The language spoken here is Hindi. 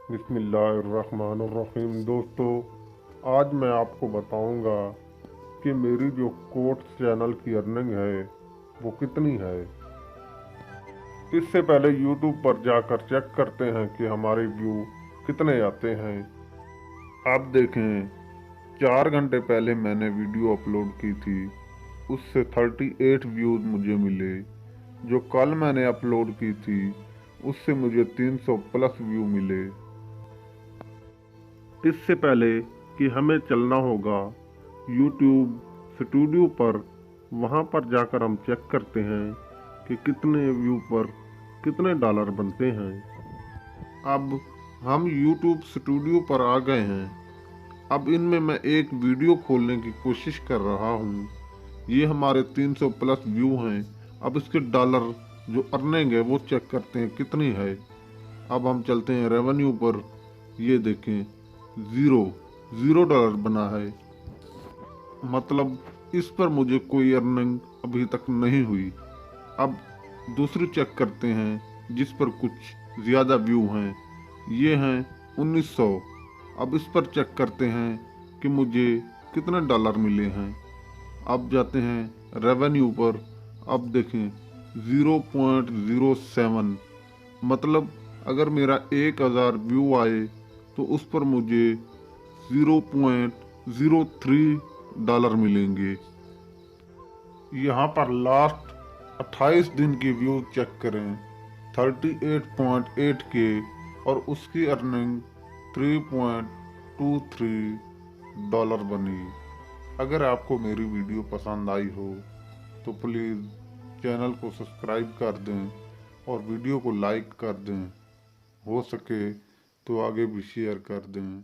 बिस्मिल्लाहिर्रहमानिर्रहीम। दोस्तों, आज मैं आपको बताऊंगा कि मेरी जो कोट्स चैनल की अर्निंग है वो कितनी है। इससे पहले यूट्यूब पर जाकर चेक करते हैं कि हमारे व्यू कितने आते हैं। आप देखें, 4 घंटे पहले मैंने वीडियो अपलोड की थी, उससे 38 व्यूज़ मुझे मिले। जो कल मैंने अपलोड की थी उससे मुझे 300 प्लस व्यू मिले। इससे पहले कि हमें चलना होगा YouTube स्टूडियो पर, वहाँ पर जाकर हम चेक करते हैं कि कितने व्यू पर कितने डॉलर बनते हैं। अब हम YouTube स्टूडियो पर आ गए हैं। अब इनमें मैं एक वीडियो खोलने की कोशिश कर रहा हूँ। ये हमारे 300 प्लस व्यू हैं। अब इसके डॉलर जो अर्निंग है वो चेक करते हैं कितनी है। अब हम चलते हैं रेवेन्यू पर। ये देखें, ज़ीरो डॉलर बना है। मतलब इस पर मुझे कोई अर्निंग अभी तक नहीं हुई। अब दूसरी चेक करते हैं जिस पर कुछ ज़्यादा व्यू हैं। ये हैं 1900। अब इस पर चेक करते हैं कि मुझे कितने डॉलर मिले हैं। अब जाते हैं रेवेन्यू पर। अब देखें 0.07। मतलब अगर मेरा 1000 व्यू आए तो उस पर मुझे 0.03 डॉलर मिलेंगे। यहाँ पर लास्ट 28 दिन की व्यू चेक करें, 38.8 के, और उसकी अर्निंग 3.23 डॉलर बनी। अगर आपको मेरी वीडियो पसंद आई हो तो प्लीज़ चैनल को सब्सक्राइब कर दें और वीडियो को लाइक कर दें। हो सके तो आगे भी शेयर कर दें।